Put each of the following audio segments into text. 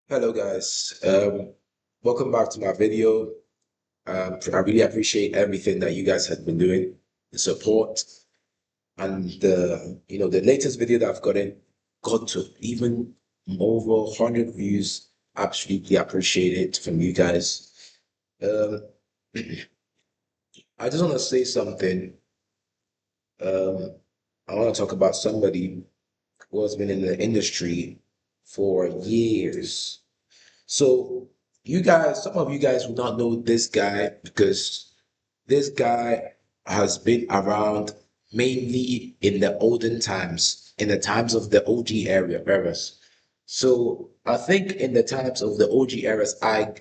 Hello guys, welcome back to my video. I really appreciate everything that you guys have been doing, the support, and the latest video that I've got to even over 100 views. Absolutely appreciate it from you guys. Um, I just want to say something. Um, I want to talk about somebody who has been in the industry for years. So some of you guys will not know this guy because this guy has been around mainly in the olden times, in the times of the OG eras. So I think in the times of the OG eras, I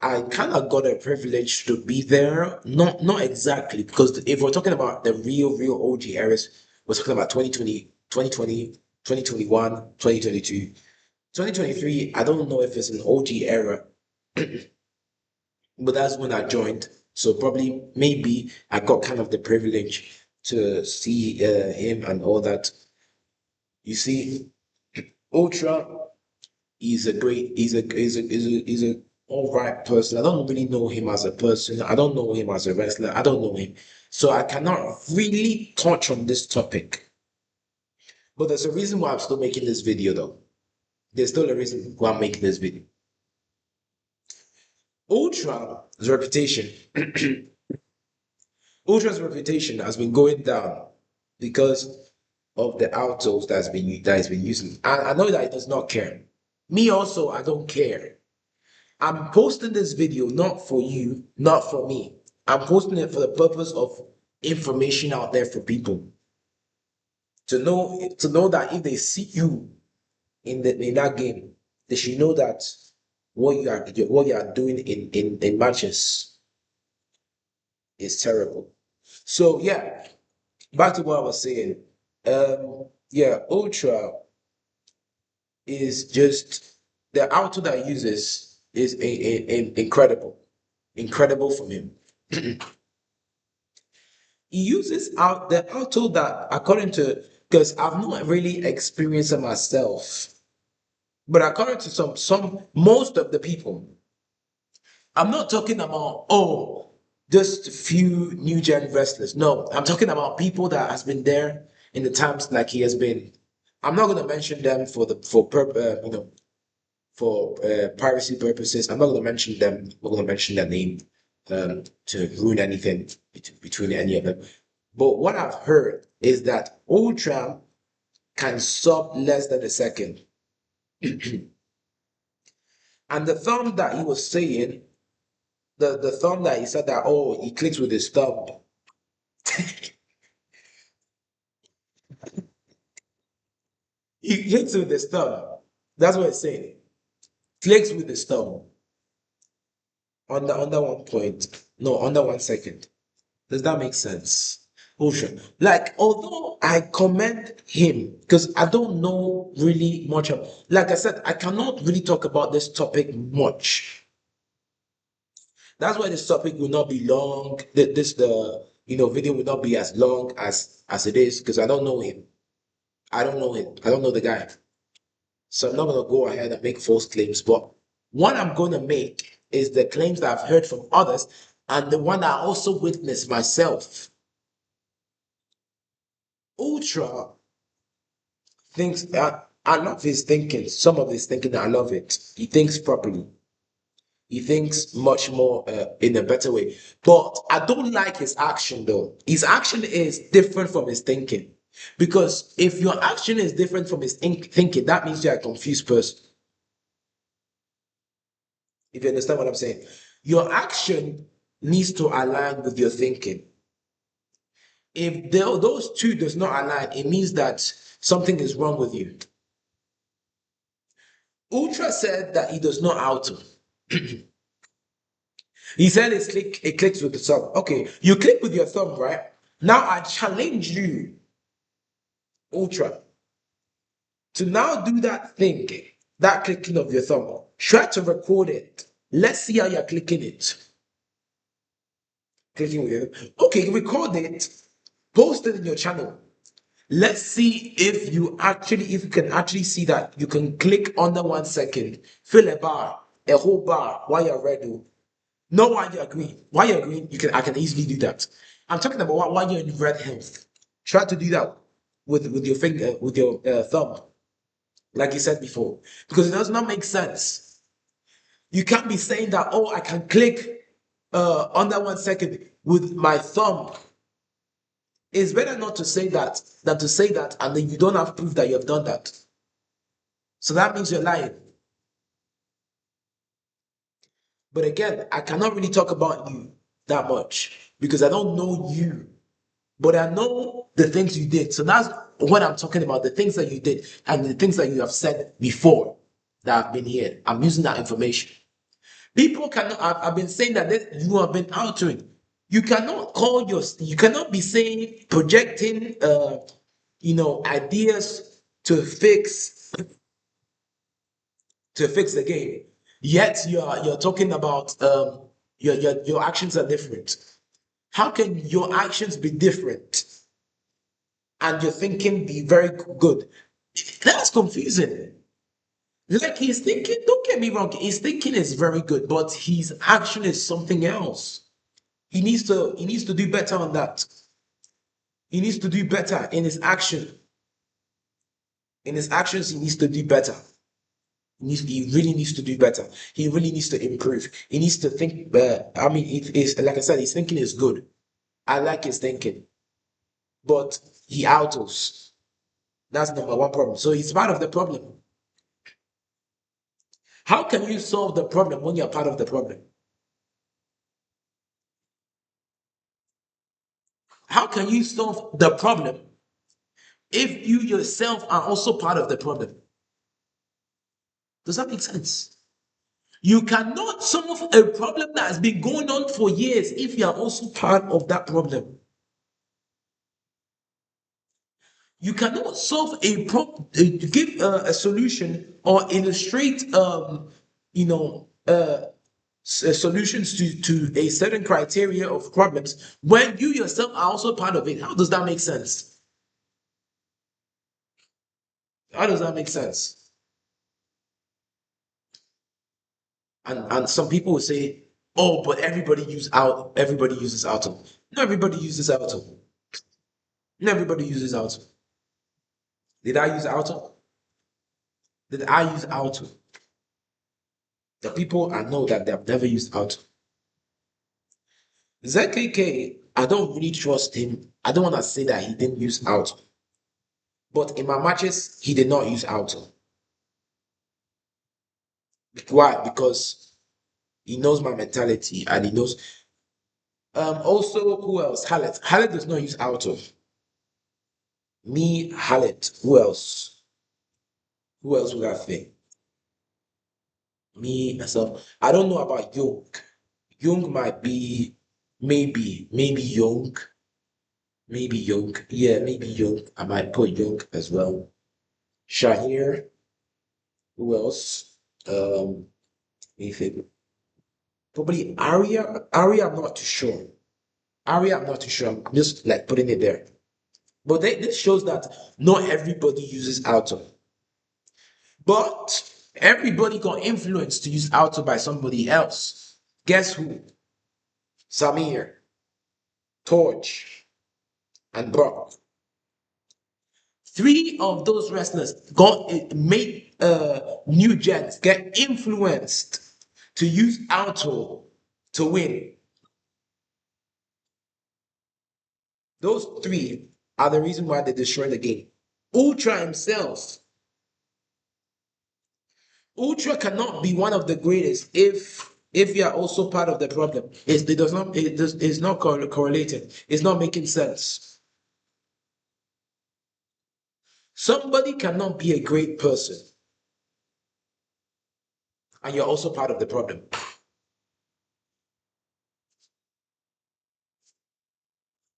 kind of got a privilege to be there. Not exactly, because if we're talking about the real OG eras, we're talking about 2023. I don't know if it's an OG era, but that's when I joined. So probably maybe I got kind of the privilege to see him and all that. You see, Ultra, he's a all right person. I don't really know him as a person. I don't know him as a wrestler. I don't know him. So I cannot really touch on this topic. But there's a reason why I'm still making this video though. There's still a reason why I'm making this video. Ultra's reputation Ultra's reputation has been going down because of the autos that he's been using. And I know that he does not care. Me also, I don't care. I'm posting this video not for you, not for me. I'm posting it for the purpose of information out there for people to know that if they see you in that game, they should know that what you are doing in matches is terrible. So yeah, back to what I was saying. Yeah, Ultra is just the auto that he uses is incredible, incredible from him. He uses out the auto that, according to, because I've not really experienced it myself, but according to some most of the people, I'm not talking about just a few new gen wrestlers. No, I'm talking about people that has been there in the times like he has been. I'm not going to mention them for privacy purposes. I'm not going to mention them. I'm not going to mention their name to ruin anything between any of them. But what I've heard is that Ultra can sub less than a second. And the thumb that he was saying, the thumb that he said that, oh, he clicks with his thumb. He clicks with his thumb. That's what it's saying. Clicks with his thumb under 1 point. No, under 1 second. Does that make sense? Ocean. Like, although I commend him, because I don't know really much of, like I said, I cannot really talk about this topic much. That's why this topic will not be long. The video will not be as long as it is, because I don't know him. I don't know him. I don't know the guy. So I'm not gonna go ahead and make false claims. But what I'm gonna make is the claims that I've heard from others and the one I also witnessed myself. Ultra thinks I love his thinking. Some of his thinking, I love it. He thinks properly. He thinks much more in a better way. But I don't like his action though. His action is different from his thinking. Because if your action is different from his thinking, that means you're a confused person. If you understand what I'm saying, your action needs to align with your thinking. If those two does not align, it means that something is wrong with you. Ultra said that he does not auto. He said it clicks with the thumb. Okay, you click with your thumb, right? Now I challenge you, Ultra, to now do that thing, that clicking of your thumb. Try to record it. Let's see how you're clicking it. Clicking with it. Okay, record it, post it in your channel. Let's see if you can actually see that you can click under 1 second, fill a whole bar while you're red. Not while you're green. While you're green, I can easily do that. I'm talking about while you're in red health. Try to do that with your finger, with your thumb, like you said before, because it does not make sense. You can't be saying that, oh, I can click under 1 second with my thumb. It's better not to say that than to say that and then you don't have proof that you have done that. So that means you're lying. But again, I cannot really talk about you that much because I don't know you, but I know the things you did. So that's what I'm talking about, the things that you did and the things that you have said before that have been here. I'm using that information. People cannot, I've been saying that you have been altering. You cannot be saying, projecting, ideas to fix the game. Yet you're talking about your actions are different. How can your actions be different and your thinking be very good? That's confusing. Like he's thinking, don't get me wrong, his thinking is very good, but his action is something else. He needs to do better on that. He needs to do better in his action. In his actions, he needs to do better. He really needs to do better. He really needs to improve. He needs to think better. I mean, it is like I said, his thinking is good. I like his thinking, but he autos. That's number one problem. So he's part of the problem. How can you solve the problem when you're part of the problem? How can you solve the problem if you yourself are also part of the problem? Does that make sense? You cannot solve a problem that has been going on for years if you are also part of that problem. You cannot solve a problem, give a solution or illustrate, you know, solutions to a certain criteria of problems when you yourself are also part of it. How does that make sense? How does that make sense? And some people will say, "Oh, but everybody uses auto." Not everybody uses auto. Not everybody uses auto. Did I use auto? Did I use auto? The people I know that they have never used auto. ZKK, I don't really trust him. I don't want to say that he didn't use auto. But in my matches, he did not use auto. Why? Because he knows my mentality and he knows. Also, who else? Halet. Halet does not use auto. Me, Halet. Who else? Who else would I think? Me, myself. I don't know about Young. Young might be, maybe Young. Maybe Young. Yeah, maybe Young. I might put Young as well. Shahir. Who else? Anything. Probably Aria. Aria, I'm not too sure. Aria, I'm not too sure. I'm just like putting it there. But this shows that not everybody uses auto. But everybody got influenced to use auto by somebody else. Guess who? Samir, Torch, and Brock. Three of those wrestlers made new gens get influenced to use auto to win. Those three are the reason why they destroyed the game. Ultra himself. Ultra cannot be one of the greatest if you are also part of the problem. It's not correlated. It's not making sense. Somebody cannot be a great person and you're also part of the problem.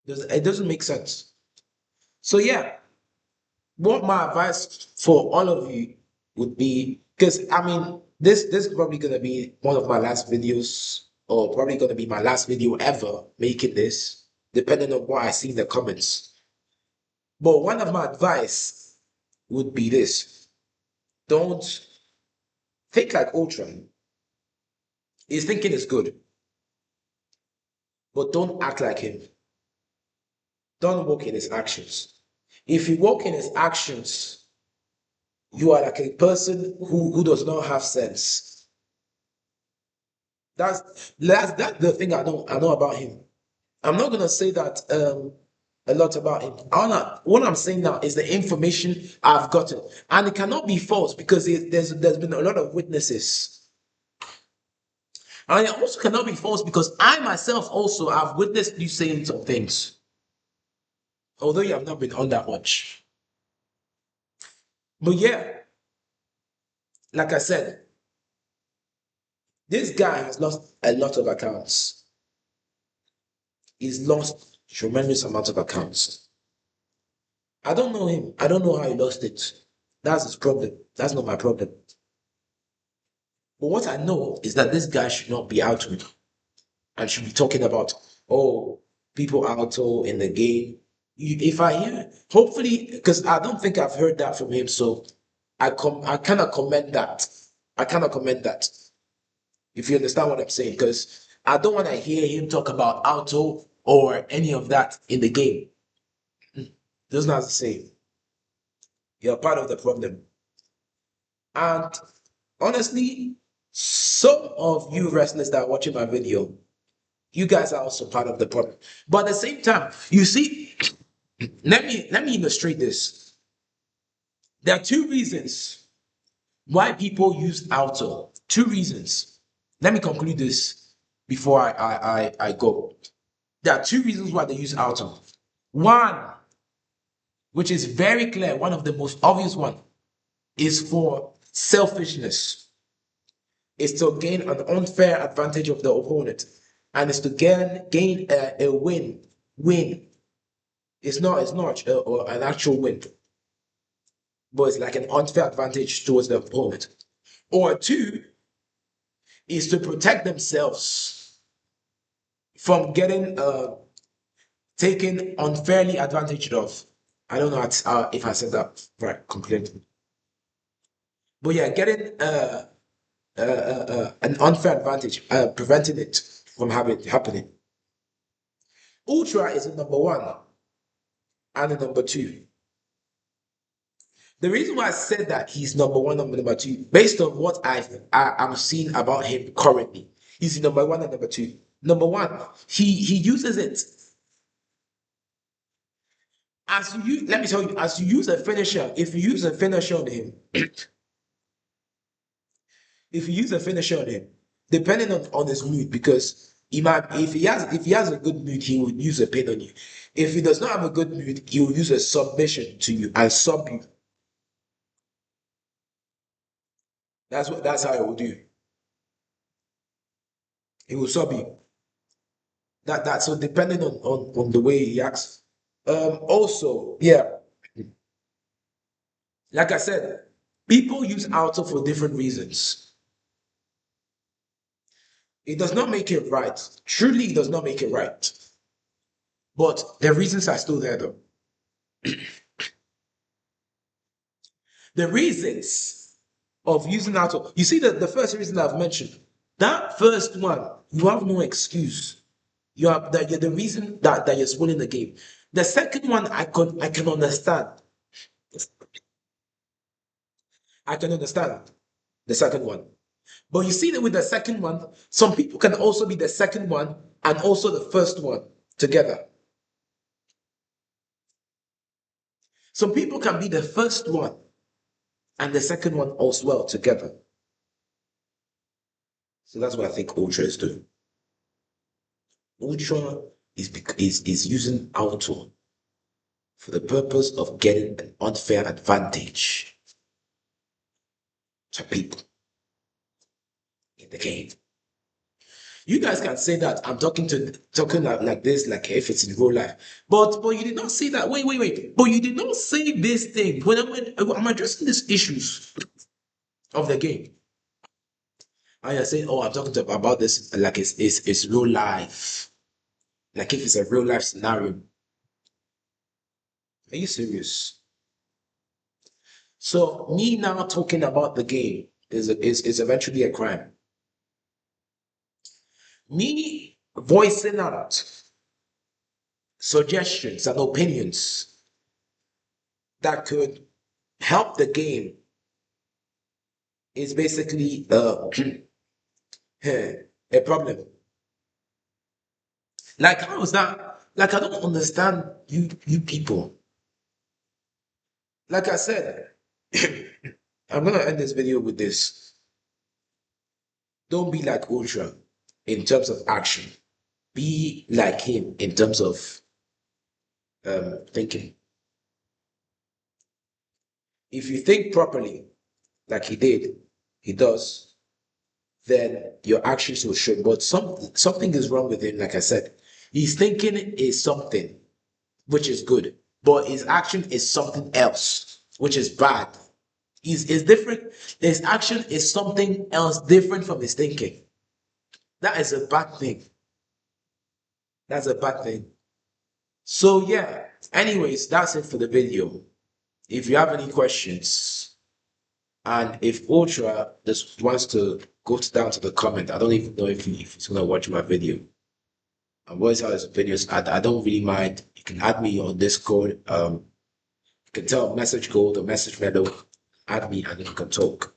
It doesn't make sense. So yeah, what my advice for all of you would be, because I mean, this is probably gonna be one of my last videos, or probably gonna be my last video ever making this, depending on what I see in the comments. But one of my advice would be this: don't think like Ultra. His thinking is good, but don't act like him. Don't walk in his actions. If you walk in his actions, you are like a person who does not have sense. That's the thing I know about him. I'm not gonna say that a lot about him. What I'm saying now is the information I've gotten, and it cannot be false because there's been a lot of witnesses, and it also cannot be false because I myself also have witnessed you saying some things, although you have not been on that much. But yeah, like I said, this guy has lost a lot of accounts. He's lost tremendous amount of accounts. I don't know him. I don't know how he lost it. That's his problem. That's not my problem. But what I know is that this guy should not be out with and should be talking about, oh, people out in the game. If I hear, hopefully, because I don't think I've heard that from him, so I cannot comment that. I cannot comment that. If you understand what I'm saying, because I don't want to hear him talk about auto or any of that in the game. Those not the same. You're part of the problem. And honestly, some of you wrestlers that are watching my video, you guys are also part of the problem. But at the same time, you see, let me illustrate this. There are two reasons why people use auto. Two reasons. Let me conclude this before I go. There are two reasons why they use auto. One, which is very clear, one of the most obvious one, is for selfishness. Is to gain an unfair advantage of the opponent, and is to gain a win. Win. It's not an actual win, but it's like an unfair advantage towards the opponent. Or two is to protect themselves from getting taken unfairly advantage of. I don't know if I said that right completely, but yeah, getting an unfair advantage, preventing it from happening. Ultra is the number one and the number two. The reason why I said that he's number one and number two, based on what I'm seeing about him currently, he's number one and number two. Number one, he uses it as you. Let me tell you, as you use a finisher, if you use a finisher on him, if you use a finisher on him, depending on his mood, because he might, if he has a good mood, he would use a pin on you. If he does not have a good mood, he will use a submission to you and sub you. That's how he will do. He will sub you. That so depending on the way he acts. Also, yeah, like I said, people use auto for different reasons. It does not make it right. Truly, it does not make it right. But the reasons are still there though. The reasons of using auto. You see the first reason I've mentioned. That first one, you have no excuse. You have that you're the reason that you're spoiling the game. The second one I can understand. I can understand the second one. But you see that with the second one, some people can also be the second one and also the first one together. Some people can be the first one and the second one as well together. So that's what I think Ultra is doing. Ultra is using auto for the purpose of getting an unfair advantage to people in the game. You guys can say that I'm talking like this, like if it's in real life. But you did not say that. Wait. But you did not say this thing when I'm addressing these issues of the game. And you're saying, oh, I'm talking about this like it's real life. Like if it's a real life scenario. Are you serious? So me now talking about the game is eventually a crime. Me voicing out suggestions and opinions that could help the game is basically a problem. Like how is that? Like I don't understand you people. Like I said, I'm gonna end this video with this. Don't be like Ultra in terms of action. Be like him in terms of thinking. If you think properly, like he does, then your actions will show. But something is wrong with him. Like I said, his thinking is something which is good, but his action is something else which is bad. Is different. His action is something else different from his thinking. That is a bad thing. That's a bad thing. So yeah. Anyways, that's it for the video. If you have any questions, and if Ultra just wants to go down to the comment, I don't even know if he's gonna watch my video. I always have his opinions. I don't really mind. You can add me on Discord. You can tell message gold or message mellow. Add me and you can talk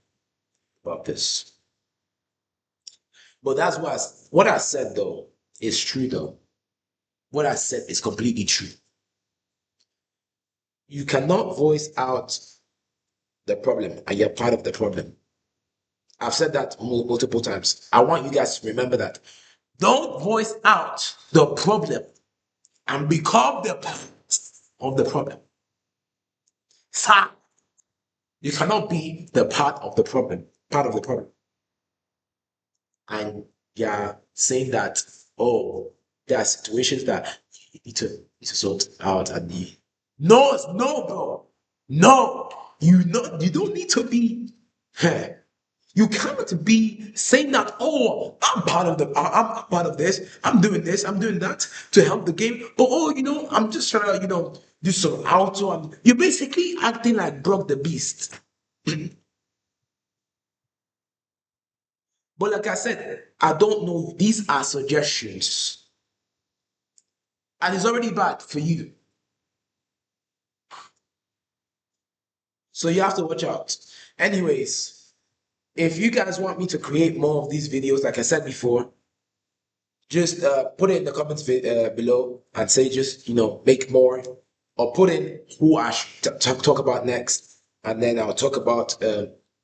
about this. But that's what I said though is true though. What I said is completely true. You cannot voice out the problem and you're part of the problem. I've said that multiple times. I want you guys to remember that. Don't voice out the problem and become the part of the problem. Sir, you cannot be the part of the problem. And you're saying that, oh, there are situations that you need to sort out and the no, bro. No, you don't need to be. You cannot be saying that, oh, I'm part of this, I'm doing that to help the game. But oh, I'm just trying to, do some auto and you're basically acting like Brock the Beast. But like I said, I don't know. These are suggestions. And it's already bad for you. So you have to watch out. Anyways, if you guys want me to create more of these videos, like I said before, just put it in the comments below and say just, make more. Or put in who I should talk about next. And then I'll talk about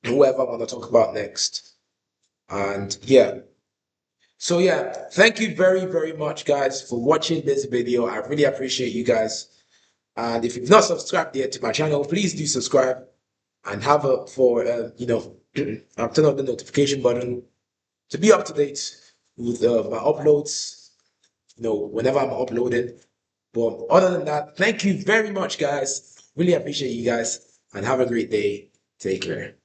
whoever I want to talk about next. And yeah. So yeah, thank you very, very much, guys, for watching this video. I really appreciate you guys. And if you've not subscribed yet to my channel, please do subscribe and have a turn on the notification button to be up to date with my uploads. Whenever I'm uploading. But other than that, thank you very much, guys. Really appreciate you guys, and have a great day. Take care.